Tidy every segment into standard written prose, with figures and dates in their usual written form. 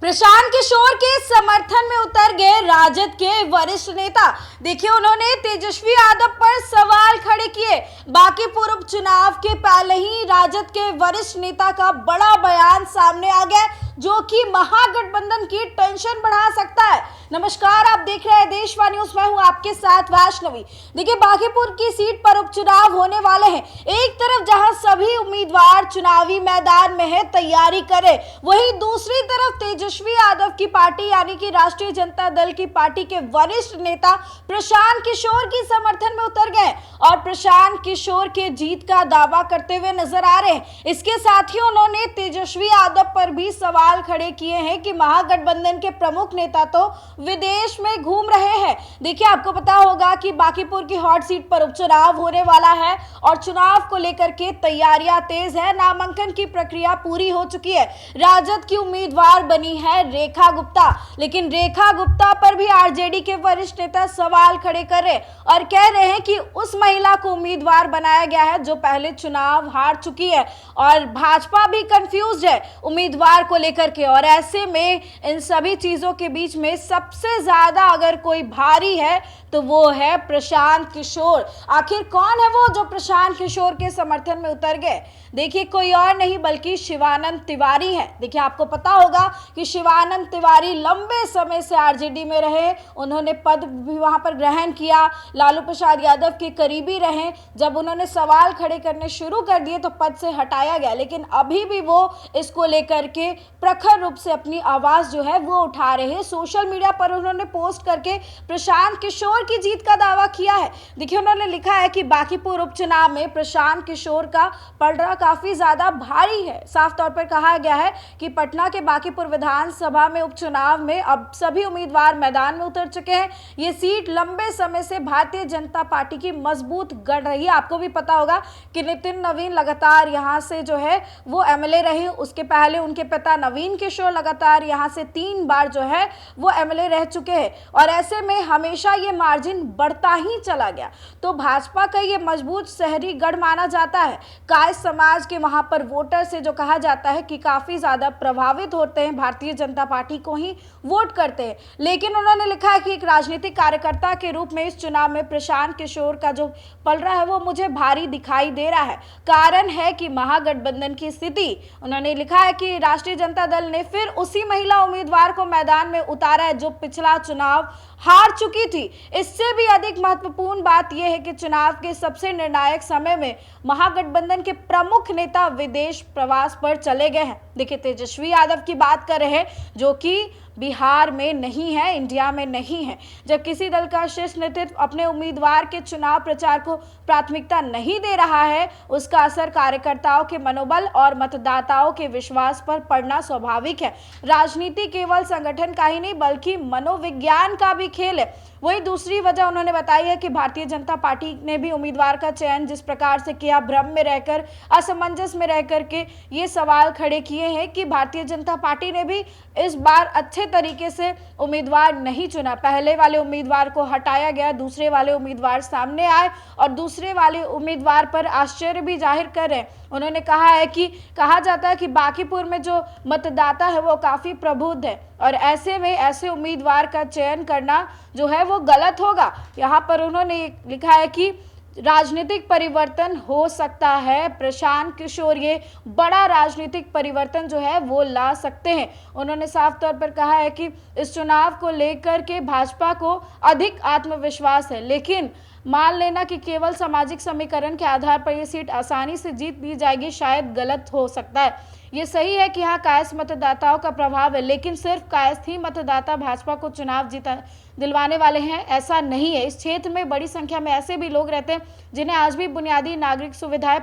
प्रशांत किशोर के समर्थन में उतर गए राजद के वरिष्ठ नेता। देखिए, उन्होंने तेजस्वी यादव पर सवाल खड़े किए। बांकीपुर उपचुनाव के पहले ही राजद के वरिष्ठ नेता का बड़ा बयान सामने आ गया, जो कि महागठबंधन की टेंशन बढ़ा सकता है। नमस्कार, आप देख रहे हैं देशवा न्यूज। मैं हूं आपके साथ वैष्णवी। देखिए, बांकीपुर की सीट पर उपचुनाव होने वाले हैं। एक तरफ जहां सभी उम्मीदवार चुनावी मैदान में है, तैयारी करे, वहीं दूसरी तरफ तेजस्वी यादव की पार्टी यानी कि राष्ट्रीय जनता दल की पार्टी के वरिष्ठ नेता प्रशांत किशोर की समर्थन में उतर गए और प्रशांत किशोर के जीत का दावा करते हुए नजर आ रहे हैं। इसके साथ ही उन्होंने तेजस्वी यादव पर भी सवाल खड़े किए हैं कि महागठबंधन के प्रमुख नेता तो विदेश में घूम रहे हैं। देखिए, आपको पता होगा कि बांकीपुर की हॉट सीट पर उपचुनाव होने वाला है और चुनाव को लेकर के तैयारियां तेज है। नामांकन की प्रक्रिया पूरी हो चुकी है। राजद की उम्मीदवार बनी है रेखा गुप्ता, लेकिन रेखा गुप्ता पर भी आरजेडी के वरिष्ठ नेता सवाल खड़े कर रहे और कह रहे हैं कि उस महिला को उम्मीदवार बनाया गया है जो पहले चुनाव हार चुकी है और भाजपा भी कंफ्यूज है उम्मीदवार को लेकर के। और ऐसे में इन सभी चीजों के बीच में सबसे ज्यादा अगर कोई भारी है तो वो है प्रशांत किशोर। आखिर कौन है वो जो प्रशांत किशोर के समर्थन में उतर गए? देखिए, कोई और नहीं बल्कि शिवानंद तिवारी है। देखिए, आपको पता होगा कि शिवानंद तिवारी लंबे समय से आरजेडी में रहे, उन्होंने पद भी वहां पर ग्रहण किया, लालू प्रसाद यादव के करीबी रहे। जब उन्होंने सवाल खड़े करने शुरू कर दिए तो पद से हटाया गया, लेकिन अभी भी वो इसको लेकर के प्रखर रूप से अपनी आवाज जो है वो उठा रहे हैं। सोशल मीडिया पर उन्होंने पोस्ट करके प्रशांत किशोर की जीत का दावा किया है। देखिए, उन्होंने लिखा है कि बांकीपुर उपचुनाव में प्रशांत किशोर का पलड़ा काफी ज्यादा भारी है। साफ तौर पर कहा गया है कि पटना के बांकीपुर विधानसभा में उपचुनाव में अब सभी उम्मीदवार मैदान में उतर चुके हैं। ये सीट लंबे समय से भारतीय जनता पार्टी की मजबूत गढ़ रही है। आपको भी पता होगा कि नितिन नवीन लगातार यहाँ से जो है वो एमएलए रहे। उसके पहले उनके पिता नवीन किशोर लगातार यहाँ से 3 बार जो है वो एमएलए रह चुके हैं और ऐसे में हमेशा ये मार्जिन बढ़ता ही चला गया। तो भाजपा का ये मजबूत शहरी गढ़ माना जाता है। कायस्थ समाज के वहां पर वोटर से जो कहा जाता है कि काफी ज्यादा प्रभावित होते हैं, भारतीय जनता पार्टी को ही वोट करते हैं। लेकिन उन्होंने लिखा है कि एक राजनीतिक कार्यकर्ता के रूप में इस चुनाव में प्रशांत किशोर का जो पलड़ा है वो मुझे भारी दिखाई दे रहा है। कारण है कि महागठबंधन की स्थिति। उन्होंने लिखा है कि राष्ट्रीय जनता दल ने फिर उसी महिला उम्मीदवार को मैदान में उतारा है जो पिछला चुनाव हार चुकी थी। इससे भी अधिक महत्वपूर्ण बात यह है कि चुनाव के सबसे निर्णायक समय में महागठबंधन के प्रमुख नेता विदेश प्रवास पर चले गए हैं। देखिए, तेजस्वी यादव की बात कर रहे हैं जो कि बिहार में नहीं है, इंडिया में नहीं है। जब किसी दल का शीर्ष नेतृत्व अपने उम्मीदवार के चुनाव प्रचार को प्राथमिकता नहीं दे रहा है, उसका असर कार्यकर्ताओं के मनोबल और मतदाताओं के विश्वास पर पड़ना स्वाभाविक है। राजनीति केवल संगठन का ही नहीं बल्कि मनोविज्ञान का भी खेल है। वही दूसरी वजह उन्होंने बताई है कि भारतीय जनता पार्टी ने भी उम्मीदवार का चयन जिस प्रकार से किया, भ्रम में रहकर, असमंजस में रहकर के ये सवाल खड़े किए हैं कि भारतीय जनता पार्टी ने भी इस बार अच्छे तरीके से उम्मीदवार नहीं चुना। पहले वाले उम्मीदवार को हटाया गया, दूसरे वाले उम्मीदवार सामने आए और दूसरे वाले उम्मीदवार पर आश्चर्य भी जाहिर कर रहे हैं। उन्होंने कहा है कि कहा जाता है कि बांकीपुर में जो मतदाता है वो काफी प्रबुद्ध है और ऐसे में ऐसे उम्मीदवार का चयन करना जो है वो गलत होगा। यहाँ पर उन्होंने लिखा है कि राजनीतिक परिवर्तन हो सकता है। प्रशांत किशोर ये बड़ा राजनीतिक परिवर्तन जो है वो ला सकते हैं। उन्होंने साफ तौर पर कहा है कि इस चुनाव को लेकर के भाजपा को अधिक आत्मविश्वास है, लेकिन मान लेना कि केवल सामाजिक समीकरण के आधार पर यह सीट आसानी से जीत ली जाएगी शायद गलत हो सकता है। ये सही है कि यहाँ कायस्थ मतदाताओं का प्रभाव है, लेकिन सिर्फ कायस्थ ही मतदाता भाजपा को चुनाव जीता दिलवाने वाले हैं ऐसा नहीं है। इस क्षेत्र में बड़ी संख्या में ऐसे भी लोग रहते हैं जिन्हें आज भी बुनियादी नागरिक सुविधाएं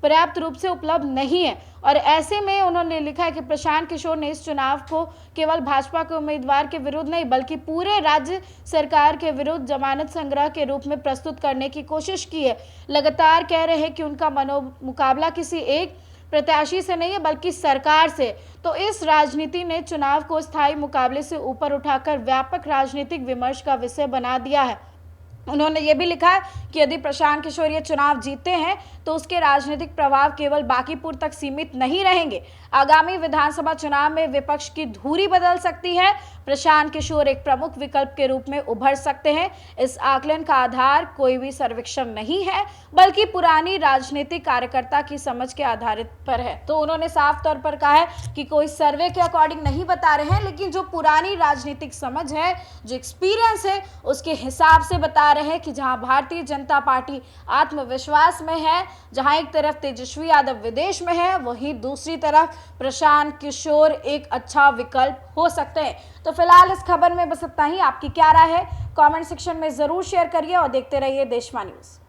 पर्याप्त रूप से उपलब्ध नहीं है और ऐसे में उन्होंने लिखा है कि प्रशांत किशोर ने इस चुनाव को केवल भाजपा के उम्मीदवार के विरुद्ध नहीं बल्कि पूरे राज्य सरकार के विरुद्ध जमानत संग्रह के रूप में प्रस्तुत करने की कोशिश की है। लगातार कह रहे हैं कि उनका मुकाबला किसी एक प्रत्याशी से नहीं है बल्कि सरकार से। तो इस राजनीति ने चुनाव को स्थायी मुकाबले से ऊपर उठाकर व्यापक राजनीतिक विमर्श का विषय बना दिया है। उन्होंने ये भी लिखा है कि यदि प्रशांत किशोर ये चुनाव जीतते हैं तो उसके राजनीतिक प्रभाव केवल बांकीपुर तक सीमित नहीं रहेंगे। आगामी विधानसभा चुनाव में विपक्ष की धुरी बदल सकती है। प्रशांत किशोर एक प्रमुख विकल्प के रूप में उभर सकते हैं। इस आकलन का आधार कोई भी सर्वेक्षण नहीं है, बल्कि पुरानी राजनीतिक कार्यकर्ता की समझ के आधारित पर है। तो उन्होंने साफ तौर पर कहा है कि कोई सर्वे के अकॉर्डिंग नहीं बता रहे हैं, लेकिन जो पुरानी राजनीतिक समझ है, जो एक्सपीरियंस है, उसके हिसाब से बता रहे हैं कि जहां भारतीय जनता पार्टी आत्मविश्वास में है, जहां एक तरफ तेजस्वी यादव विदेश में है, वहीं दूसरी तरफ प्रशांत किशोर एक अच्छा विकल्प हो सकते हैं। तो फिलहाल इस खबर में बस इतना ही। आपकी क्या राय है, कमेंट सेक्शन में जरूर शेयर करिए और देखते रहिए देशवा न्यूज़।